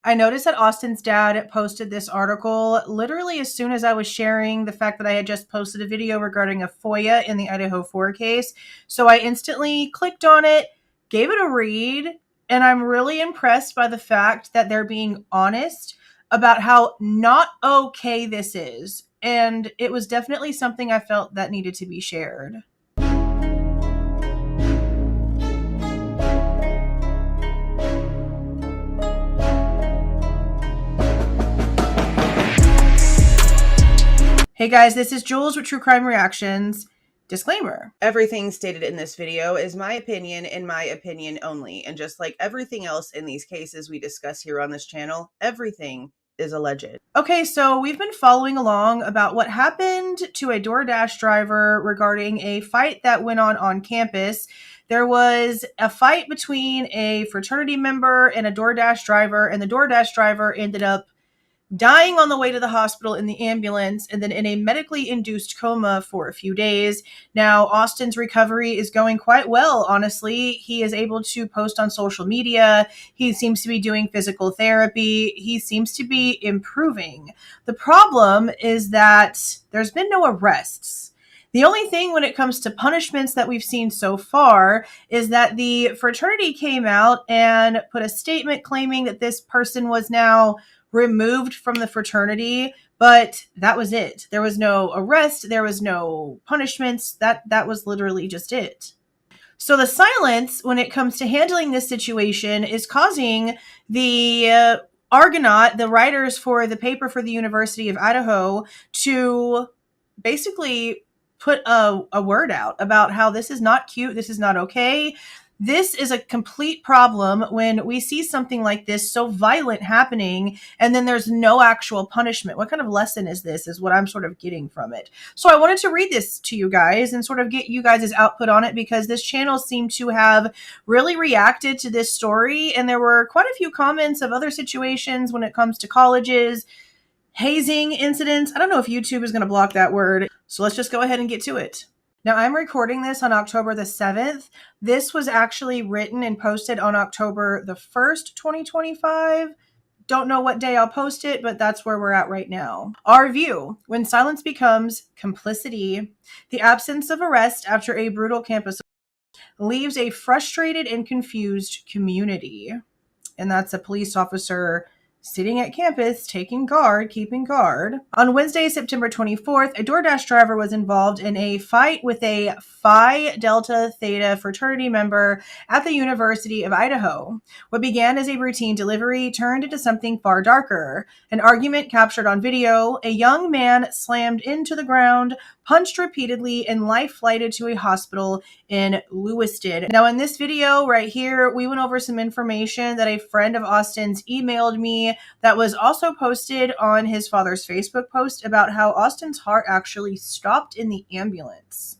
I noticed that Austen's dad posted this article literally as soon as I was sharing the fact that I had just posted a video regarding a FOIA in the Idaho 4 case. So I instantly clicked on it, gave it a read, and I'm really impressed by the fact that they're being honest about how not okay this is. And it was definitely something I felt that needed to be shared. Hey guys, this is Jules with True Crime Reactions. Disclaimer. Everything stated in this video is my opinion and my opinion only. And just like everything else in these cases we discuss here on this channel, everything is alleged. Okay, so we've been following along about what happened to a DoorDash driver regarding a fight that went on campus. There was a fight between a fraternity member and a DoorDash driver, and the DoorDash driver ended up dying on the way to the hospital in the ambulance and then in a medically induced coma for a few days. Now, Austen's recovery is going quite well, honestly. He is able to post on social media. He seems to be doing physical therapy. He seems to be improving. The problem is that there's been no arrests. The only thing when it comes to punishments that we've seen so far is that the fraternity came out and put a statement claiming that this person was now removed from the fraternity, but that was it. There was no arrest. There was no punishments. That was literally just it. So the silence when it comes to handling this situation is causing the Argonaut, the writers for the paper for the University of Idaho, to basically put a word out about how this is not cute. This is not okay. This is a complete problem when we see something like this so violent happening and then there's no actual punishment. What kind of lesson is this, is what I'm sort of getting from it. So I wanted to read this to you guys and sort of get you guys' output on it, because this channel seemed to have really reacted to this story. And there were quite a few comments of other situations when it comes to colleges, hazing incidents. I don't know if YouTube is going to block that word. So let's just go ahead and get to it. Now, I'm recording this on October the 7th. This was actually written and posted on October the 1st, 2025. Don't know what day I'll post it, but that's where we're at right now. Our view: when silence becomes complicity, the absence of arrest after a brutal campus leaves a frustrated and confused community. And that's a police officer sitting at campus, taking guard, keeping guard. On Wednesday, September 24th, a DoorDash driver was involved in a fight with a Phi Delta Theta fraternity member at the University of Idaho. What began as a routine delivery turned into something far darker. An argument captured on video: a young man slammed into the ground, punched repeatedly, and life-flighted to a hospital in Lewiston. Now, in this video right here, we went over some information that a friend of Austen's emailed me that was also posted on his father's Facebook post about how Austen's heart actually stopped in the ambulance.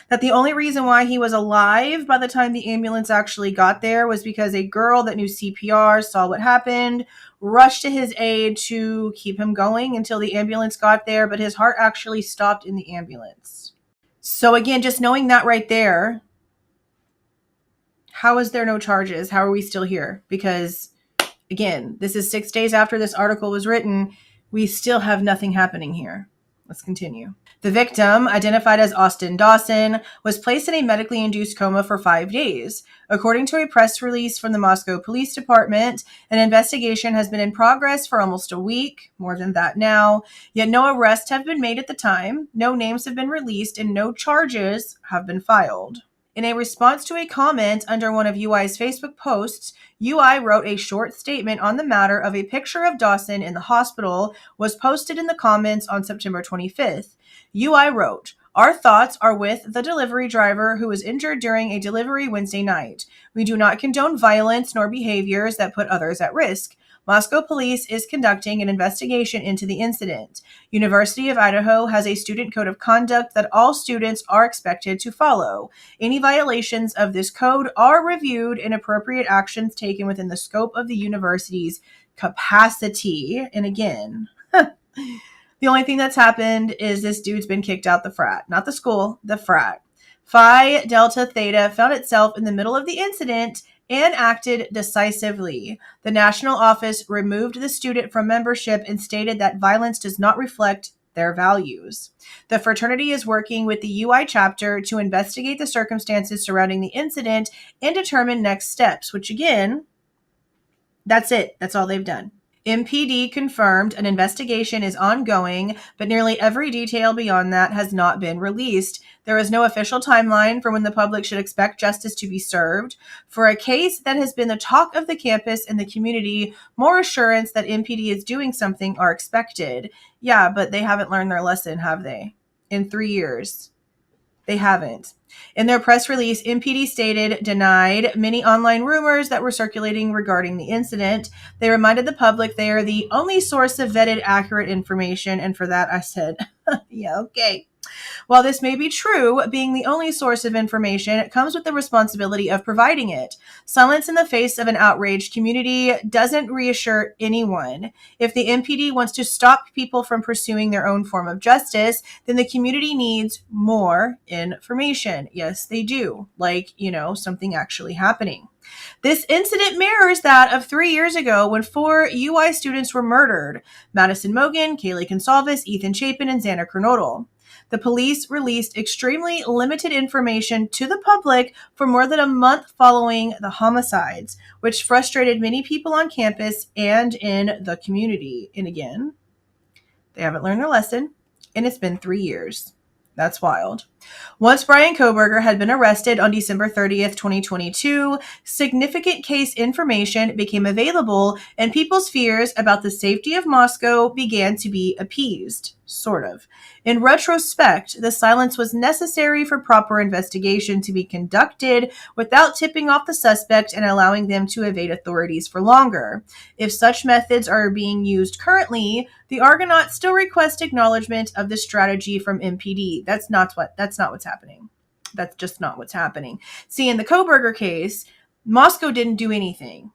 That the only reason why he was alive by the time the ambulance actually got there was because a girl that knew CPR saw what happened, rushed to his aid to keep him going until the ambulance got there, but his heart actually stopped in the ambulance. So again, just knowing that right there, how is there no charges? How are we still here? Because again, this is 6 days after this article was written. We still have nothing happening here. Let's continue. The victim, identified as Austen Dawson, was placed in a medically induced coma for 5 days. According to a press release from the Moscow Police Department, an investigation has been in progress for almost a week, more than that now, yet no arrests have been made at the time, no names have been released, and no charges have been filed. In a response to a comment under one of UI's Facebook posts, UI wrote a short statement on the matter. Of a picture of Dawson in the hospital was posted in the comments on September 25th. UI wrote, "Our thoughts are with the delivery driver who was injured during a delivery Wednesday night. We do not condone violence nor behaviors that put others at risk. Moscow Police is conducting an investigation into the incident. University of Idaho has a student code of conduct that all students are expected to follow. Any violations of this code are reviewed and appropriate actions taken within the scope of the university's capacity." And again, the only thing that's happened is this dude's been kicked out the frat. Not the school, the frat. Phi Delta Theta found itself in the middle of the incident and acted decisively. The national office removed the student from membership and stated that violence does not reflect their values. The fraternity is working with the UI chapter to investigate the circumstances surrounding the incident and determine next steps, which again, that's it. That's all they've done. MPD confirmed an investigation is ongoing, but nearly every detail beyond that has not been released. There is no official timeline for when the public should expect justice to be served. For a case that has been the talk of the campus and the community, more assurance that MPD is doing something are expected. Yeah, but they haven't learned their lesson, have they? In 3 years. They haven't. In their press release, MPD stated, denied many online rumors that were circulating regarding the incident. They reminded the public they are the only source of vetted, accurate information. And for that, I said, yeah, okay. While this may be true, being the only source of information comes with the responsibility of providing it. Silence in the face of an outraged community doesn't reassure anyone. If the MPD wants to stop people from pursuing their own form of justice, then the community needs more information. Yes, they do. Like, something actually happening. This incident mirrors that of 3 years ago when 4 UI students were murdered: Madison Mogan, Kaylee Consalvis, Ethan Chapin, and Xander Kernodle. The police released extremely limited information to the public for more than a month following the homicides, which frustrated many people on campus and in the community. And again, they haven't learned their lesson, and it's been 3 years. That's wild. Once Bryan Kohberger had been arrested on December 30th, 2022, significant case information became available and people's fears about the safety of Moscow began to be appeased, sort of. In retrospect, the silence was necessary for proper investigation to be conducted without tipping off the suspect and allowing them to evade authorities for longer. If such methods are being used currently, the Argonauts still request acknowledgement of the strategy from MPD. That's not what's happening. That's just not what's happening. See, in the Kohberger case, Moscow didn't do anything.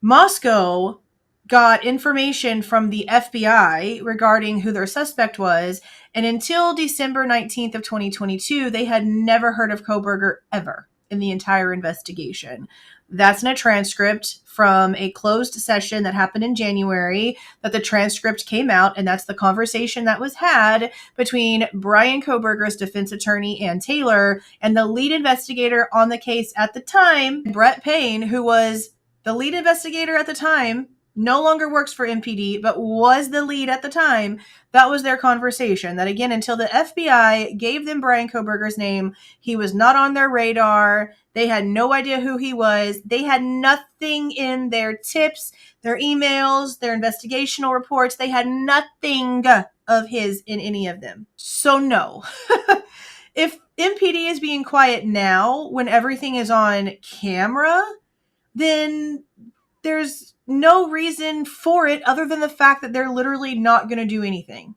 Moscow got information from the FBI regarding who their suspect was, and until December 19th of 2022, they had never heard of Kohberger ever in the entire investigation. That's in a transcript from a closed session that happened in January, that the transcript came out, and that's the conversation that was had between Bryan Kohberger's defense attorney, Ann Taylor, and the lead investigator on the case at the time, Brett Payne, who was the lead investigator at the time, no longer works for MPD, but was the lead at the time. That was their conversation. That again, until the FBI gave them Bryan Kohberger's name, he was not on their radar. They had no idea who he was. They had nothing in their tips, their emails, their investigational reports. They had nothing of his in any of them. So no. If MPD is being quiet now when everything is on camera, then there's no reason for it other than the fact that they're literally not going to do anything.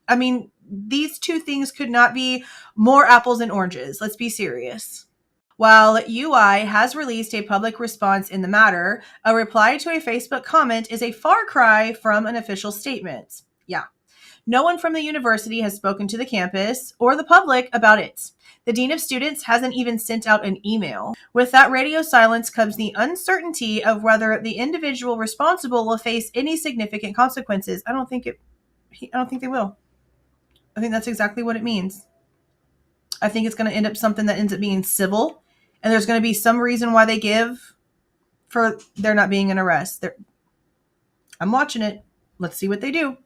I mean, these two things could not be more apples and oranges. Let's be serious. While UI has released a public response in the matter, a reply to a Facebook comment is a far cry from an official statement. Yeah. No one from the university has spoken to the campus or the public about it. The dean of students hasn't even sent out an email. With that radio silence comes the uncertainty of whether the individual responsible will face any significant consequences. I don't think they will. I think that's exactly what it means. I think it's going to end up something that ends up being civil, and there's going to be some reason why they give for there not being an arrest. I'm watching it. Let's see what they do.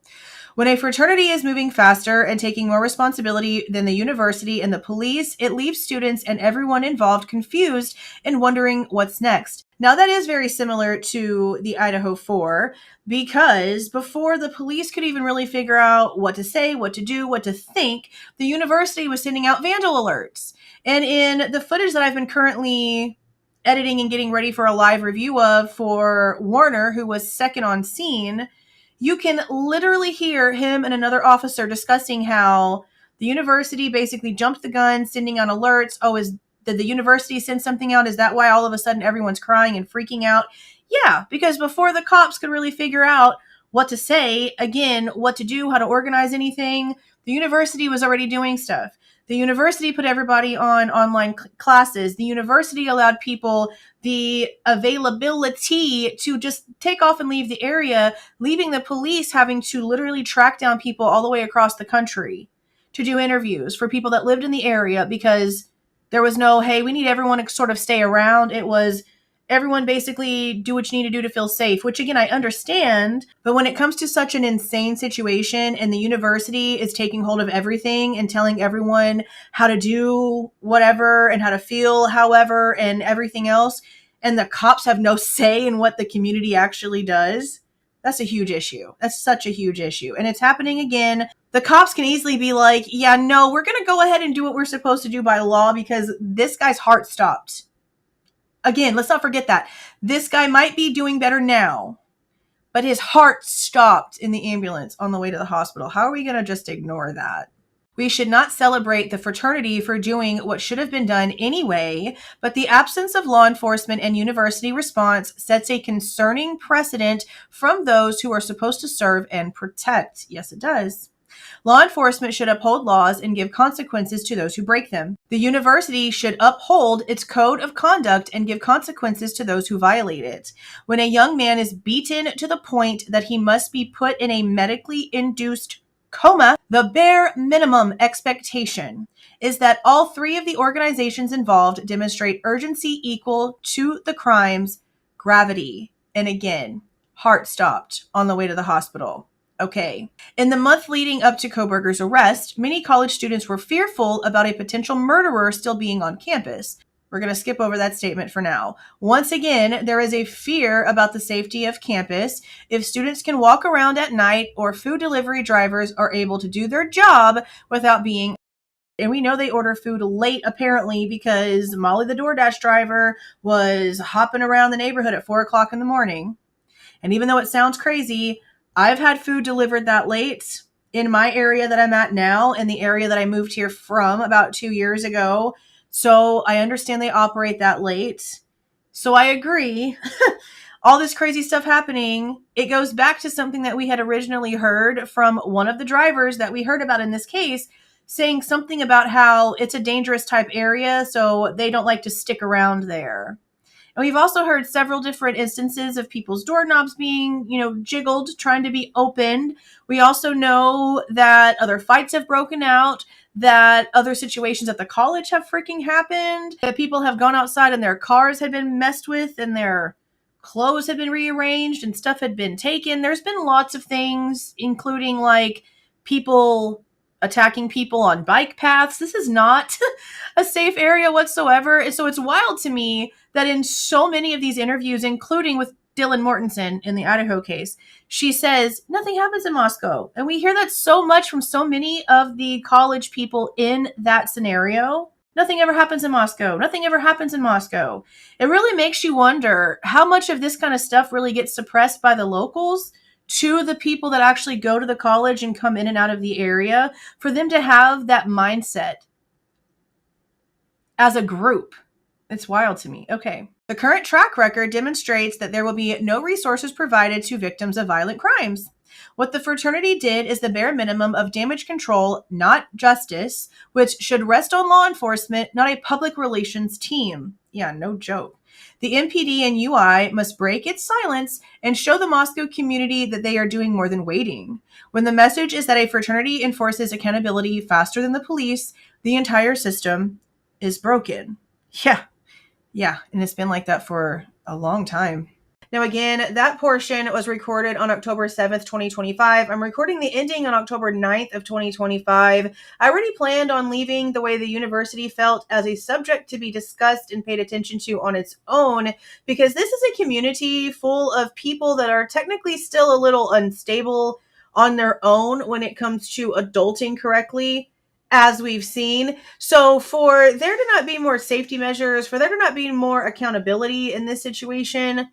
When a fraternity is moving faster and taking more responsibility than the university and the police, it leaves students and everyone involved confused and wondering what's next. Now, that is very similar to the Idaho 4, because before the police could even really figure out what to say, what to do, what to think, the university was sending out vandal alerts. And in the footage that I've been currently editing and getting ready for a live review of for Warner, who was second on scene, you can literally hear him and another officer discussing how the university basically jumped the gun, sending out alerts. Oh, did the university send something out? Is that why all of a sudden everyone's crying and freaking out? Yeah, because before the cops could really figure out what to say, again, what to do, how to organize anything, the university was already doing stuff. The university put everybody on online classes. The university allowed people the availability to just take off and leave the area, leaving the police having to literally track down people all the way across the country to do interviews for people that lived in the area, because there was no, hey, we need everyone to sort of stay around. It was everyone basically do what you need to do to feel safe, which again, I understand. But when it comes to such an insane situation and the university is taking hold of everything and telling everyone how to do whatever and how to feel however and everything else, and the cops have no say in what the community actually does, that's a huge issue. That's such a huge issue. And it's happening again. The cops can easily be like, yeah, no, we're going to go ahead and do what we're supposed to do by law because this guy's heart stopped. Again, let's not forget that. This guy might be doing better now, but his heart stopped in the ambulance on the way to the hospital. How are we going to just ignore that? We should not celebrate the fraternity for doing what should have been done anyway, but the absence of law enforcement and university response sets a concerning precedent from those who are supposed to serve and protect. Yes, it does. Law enforcement should uphold laws and give consequences to those who break them. The university should uphold its code of conduct and give consequences to those who violate it. When a young man is beaten to the point that he must be put in a medically induced coma, the bare minimum expectation is that all three of the organizations involved demonstrate urgency equal to the crime's gravity. And again, heart stopped on the way to the hospital. Okay. In the month leading up to Kohberger's arrest, many college students were fearful about a potential murderer still being on campus. We're going to skip over that statement for now. Once again, there is a fear about the safety of campus. If students can walk around at night or food delivery drivers are able to do their job without being, and we know they order food late apparently because Molly the DoorDash driver was hopping around the neighborhood at 4 o'clock in the morning. And even though it sounds crazy, I've had food delivered that late in my area that I'm at now, in the area that I moved here from about 2 years ago. So I understand they operate that late. So I agree. All this crazy stuff happening, it goes back to something that we had originally heard from one of the drivers that we heard about in this case, saying something about how it's a dangerous type area, so they don't like to stick around there. And we've also heard several different instances of people's doorknobs being, jiggled, trying to be opened. We also know that other fights have broken out, that other situations at the college have freaking happened, that people have gone outside and their cars had been messed with and their clothes had been rearranged and stuff had been taken. There's been lots of things, including like people attacking people on bike paths. This is not a safe area whatsoever. So it's wild to me that in so many of these interviews, including with Dylan Mortensen in the Idaho case, she says nothing happens in Moscow. And we hear that so much from so many of the college people in that scenario. Nothing ever happens in Moscow. Nothing ever happens in Moscow. It really makes you wonder how much of this kind of stuff really gets suppressed by the locals to the people that actually go to the college and come in and out of the area, for them to have that mindset as a group. It's wild to me. Okay. The current track record demonstrates that there will be no resources provided to victims of violent crimes. What the fraternity did is the bare minimum of damage control, not justice, which should rest on law enforcement, not a public relations team. Yeah, no joke. The MPD and UI must break its silence and show the Moscow community that they are doing more than waiting. When the message is that a fraternity enforces accountability faster than the police, the entire system is broken. Yeah, and it's been like that for a long time. Now, again, that portion was recorded on October 7th, 2025. I'm recording the ending on October 9th of 2025. I already planned on leaving the way the university felt as a subject to be discussed and paid attention to on its own, because this is a community full of people that are technically still a little unstable on their own when it comes to adulting correctly, as we've seen. So for there to not be more safety measures, for there to not be more accountability in this situation,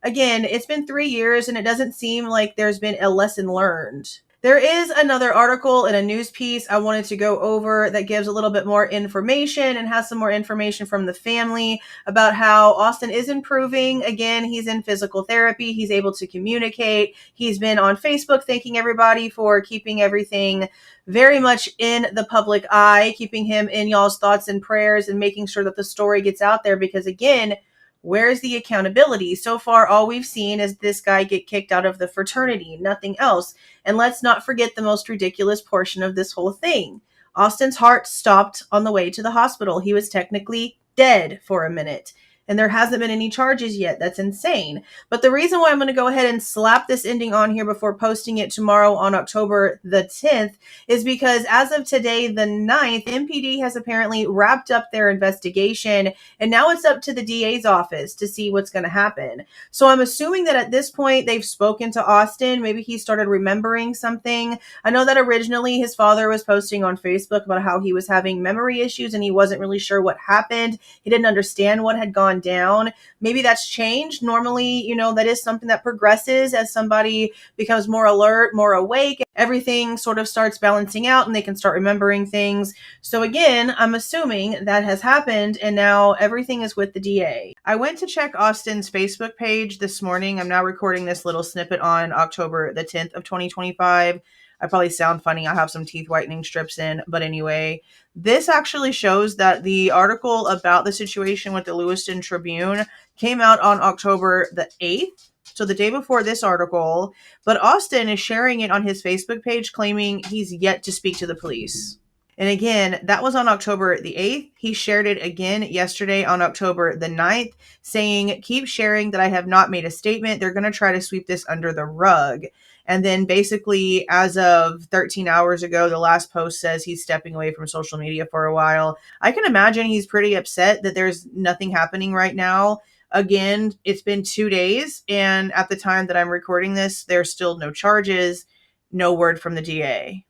again, it's been 3 years and it doesn't seem like there's been a lesson learned. There is another article in a news piece I wanted to go over that gives a little bit more information and has some more information from the family about how Austen is improving. Again, he's in physical therapy. He's able to communicate. He's been on Facebook thanking everybody for keeping everything very much in the public eye, keeping him in y'all's thoughts and prayers and making sure that the story gets out there because, again, where's the accountability? So far, all we've seen is this guy get kicked out of the fraternity, nothing else. And let's not forget the most ridiculous portion of this whole thing. Austen's heart stopped on the way to the hospital. He was technically dead for a minute. And there hasn't been any charges yet. That's insane. But the reason why I'm going to go ahead and slap this ending on here before posting it tomorrow on October the 10th is because as of today, the 9th, MPD has apparently wrapped up their investigation. And now it's up to the DA's office to see what's going to happen. So I'm assuming that at this point, they've spoken to Austen. Maybe he started remembering something. I know that originally his father was posting on Facebook about how he was having memory issues and he wasn't really sure what happened. He didn't understand what had gone down. Maybe that's changed. Normally, that is something that progresses as somebody becomes more alert, more awake. Everything sort of starts balancing out and they can start remembering things. So again, I'm assuming that has happened and now everything is with the DA. I went to check Austen's Facebook page this morning. I'm now recording this little snippet on October the 10th of 2025. I probably sound funny. I have some teeth whitening strips in, but anyway, this actually shows that the article about the situation with the Lewiston Tribune came out on October the 8th. So the day before this article, but Austen is sharing it on his Facebook page claiming he's yet to speak to the police. And again, that was on October the 8th. He shared it again yesterday on October the 9th, saying, keep sharing that I have not made a statement. They're going to try to sweep this under the rug. And then basically, as of 13 hours ago, the last post says he's stepping away from social media for a while. I can imagine he's pretty upset that there's nothing happening right now. Again, it's been 2 days. And at the time that I'm recording this, there's still no charges, no word from the DA.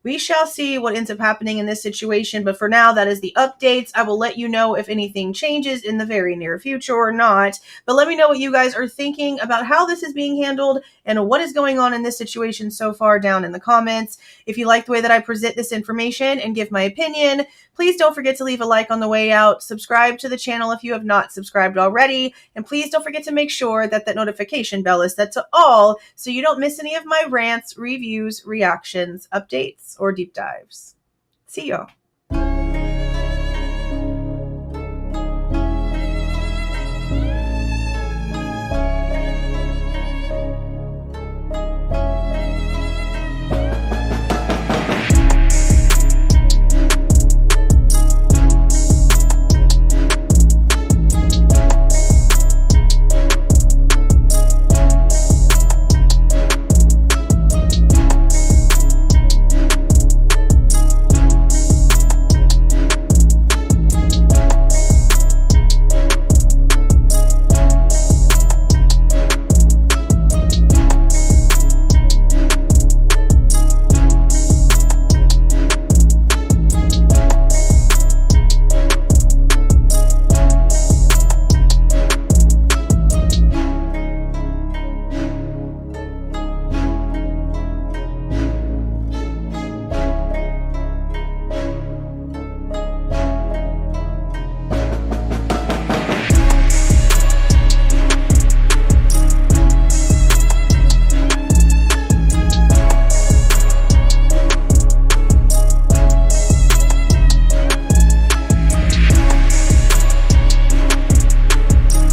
We shall see what ends up happening in this situation, but for now, that is the updates. I will let you know if anything changes in the very near future or not, but let me know what you guys are thinking about how this is being handled and what is going on in this situation so far down in the comments. If you like the way that I present this information and give my opinion, please don't forget to leave a like on the way out, subscribe to the channel if you have not subscribed already, and please don't forget to make sure that that notification bell is set to all so you don't miss any of my rants, reviews, reactions, updates, or deep dives. See y'all.